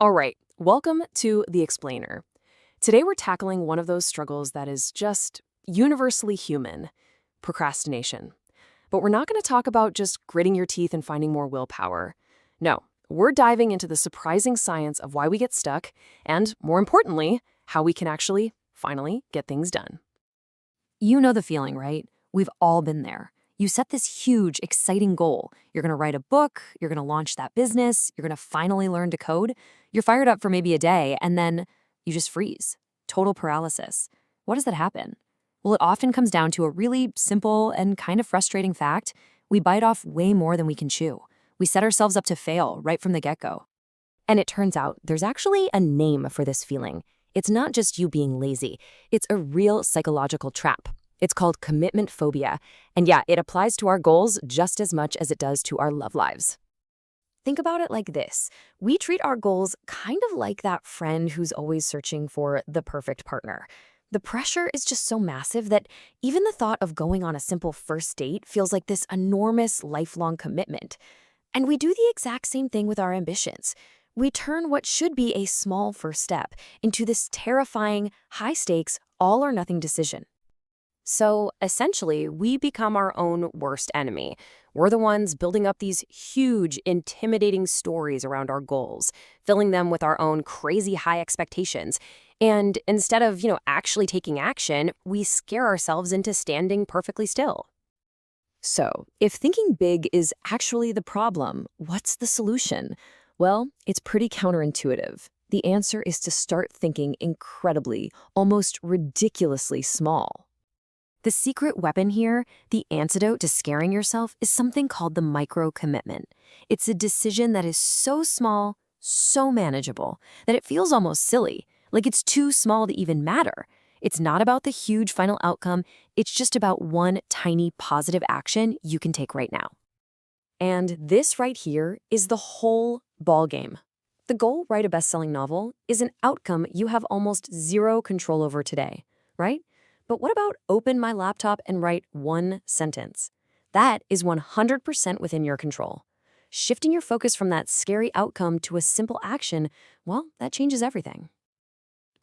All right, welcome to The Explainer. Today we're tackling one of those struggles that is just universally human, procrastination. But we're not going to talk about just gritting your teeth and finding more willpower. No, we're diving into the surprising science of why we get stuck and, more importantly, how we can actually, finally, get things done. You know the feeling, right? We've all been there. You set this huge, exciting goal. You're going to write a book, you're going to launch that business, you're going to finally learn to code. You're fired up for maybe a day, and then you just freeze. Total paralysis. What does that happen? Well, it often comes down to a really simple and kind of frustrating fact. We bite off way more than we can chew. We set ourselves up to fail right from the get-go. And it turns out there's actually a name for this feeling. It's not just you being lazy. It's a real psychological trap. It's called commitment phobia. And yeah, it applies to our goals just as much as it does to our love lives. Think about it like this. We treat our goals kind of like that friend who's always searching for the perfect partner. The pressure is just so massive that even the thought of going on a simple first date feels like this enormous lifelong commitment. And we do the exact same thing with our ambitions. We turn what should be a small first step into this terrifying, high-stakes, all-or-nothing decision. So essentially, we become our own worst enemy. We're the ones building up these huge, intimidating stories around our goals, filling them with our own crazy high expectations. And instead of, actually taking action, we scare ourselves into standing perfectly still. So, if thinking big is actually the problem, what's the solution? Well, it's pretty counterintuitive. The answer is to start thinking incredibly, almost ridiculously small. The secret weapon here, the antidote to scaring yourself, is something called the micro-commitment. It's a decision that is so small, so manageable, that it feels almost silly, like it's too small to even matter. It's not about the huge final outcome, it's just about one tiny positive action you can take right now. And this right here is the whole ballgame. The goal, write a best-selling novel, is an outcome you have almost zero control over today, right? But what about open my laptop and write one sentence? That is 100% within your control. Shifting your focus from that scary outcome to a simple action, well, that changes everything.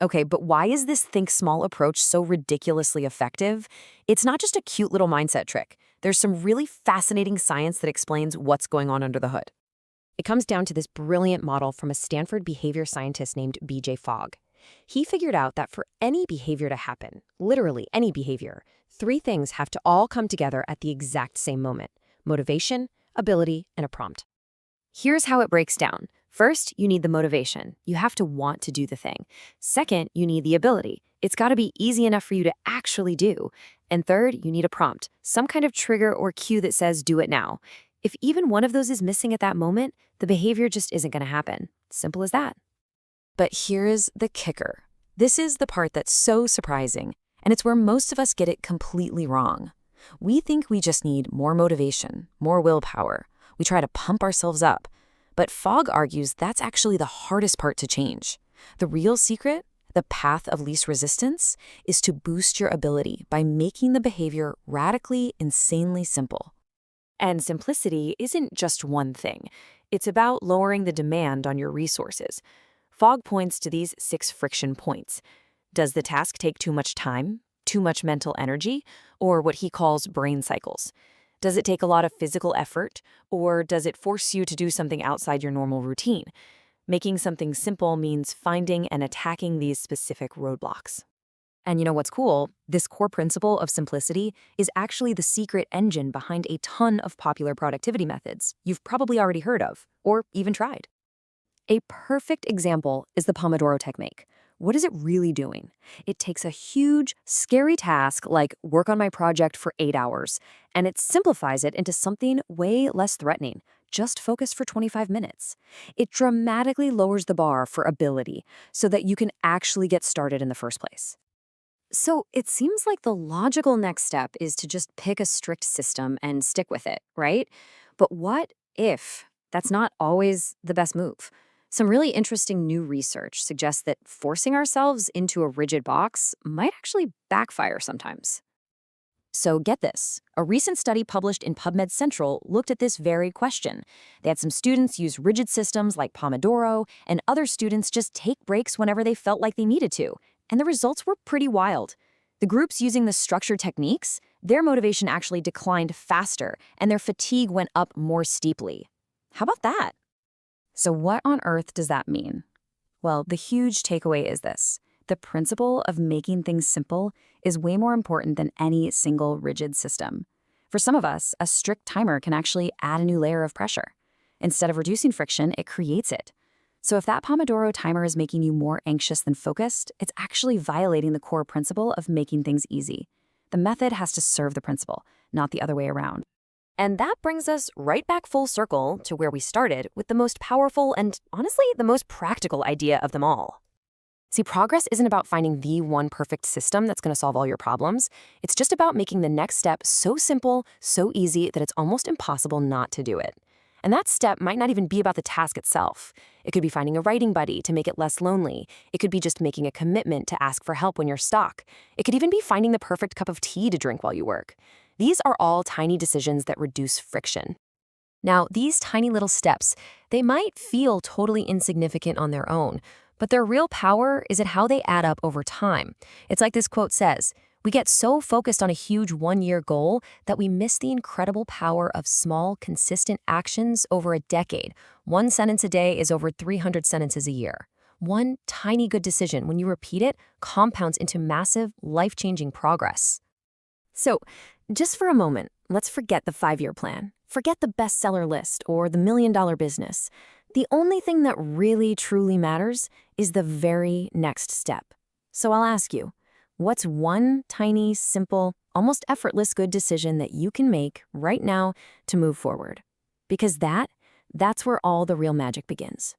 Okay, but why is this think small approach so ridiculously effective? It's not just a cute little mindset trick. There's some really fascinating science that explains what's going on under the hood. It comes down to this brilliant model from a Stanford behavior scientist named B.J. Fogg. He figured out that for any behavior to happen, literally any behavior, three things have to all come together at the exact same moment: motivation, ability, and a prompt. Here's how it breaks down. First, you need the motivation. You have to want to do the thing. Second, you need the ability. It's got to be easy enough for you to actually do. And third, you need a prompt, some kind of trigger or cue that says, do it now. If even one of those is missing at that moment, the behavior just isn't going to happen. Simple as that. But here's the kicker. This is the part that's so surprising, and it's where most of us get it completely wrong. We think we just need more motivation, more willpower. We try to pump ourselves up. But Fogg argues that's actually the hardest part to change. The real secret, the path of least resistance, is to boost your ability by making the behavior radically, insanely simple. And simplicity isn't just one thing. It's about lowering the demand on your resources. Fogg points to these 6 friction points. Does the task take too much time, too much mental energy, or what he calls brain cycles? Does it take a lot of physical effort, or does it force you to do something outside your normal routine? Making something simple means finding and attacking these specific roadblocks. And you know what's cool? This core principle of simplicity is actually the secret engine behind a ton of popular productivity methods you've probably already heard of, or even tried. A perfect example is the Pomodoro Technique. What is it really doing? It takes a huge, scary task like work on my project for 8 hours, and it simplifies it into something way less threatening. Just focus for 25 minutes. It dramatically lowers the bar for ability so that you can actually get started in the first place. So it seems like the logical next step is to just pick a strict system and stick with it, right? But what if that's not always the best move? Some really interesting new research suggests that forcing ourselves into a rigid box might actually backfire sometimes. So get this. A recent study published in PubMed Central looked at this very question. They had some students use rigid systems like Pomodoro, and other students just take breaks whenever they felt like they needed to. And the results were pretty wild. The groups using the structured techniques, their motivation actually declined faster, and their fatigue went up more steeply. How about that? So what on earth does that mean? Well, the huge takeaway is this. The principle of making things simple is way more important than any single rigid system. For some of us, a strict timer can actually add a new layer of pressure. Instead of reducing friction, it creates it. So if that Pomodoro timer is making you more anxious than focused, it's actually violating the core principle of making things easy. The method has to serve the principle, not the other way around. And that brings us right back full circle to where we started with the most powerful and, honestly, the most practical idea of them all. See, progress isn't about finding the one perfect system that's going to solve all your problems. It's just about making the next step so simple, so easy that it's almost impossible not to do it. And that step might not even be about the task itself. It could be finding a writing buddy to make it less lonely. It could be just making a commitment to ask for help when you're stuck. It could even be finding the perfect cup of tea to drink while you work. These are all tiny decisions that reduce friction. Now, these tiny little steps, they might feel totally insignificant on their own, but their real power is in how they add up over time. It's like this quote says, "We get so focused on a huge one-year goal that we miss the incredible power of small, consistent actions over a decade. One sentence a day is over 300 sentences a year. One tiny good decision, when you repeat it, compounds into massive, life-changing progress." So, just for a moment, let's forget the 5-year plan. Forget the bestseller list or the million-dollar business. The only thing that really, truly matters is the very next step. So I'll ask you, what's one tiny, simple, almost effortless good decision that you can make right now to move forward? Because that's where all the real magic begins.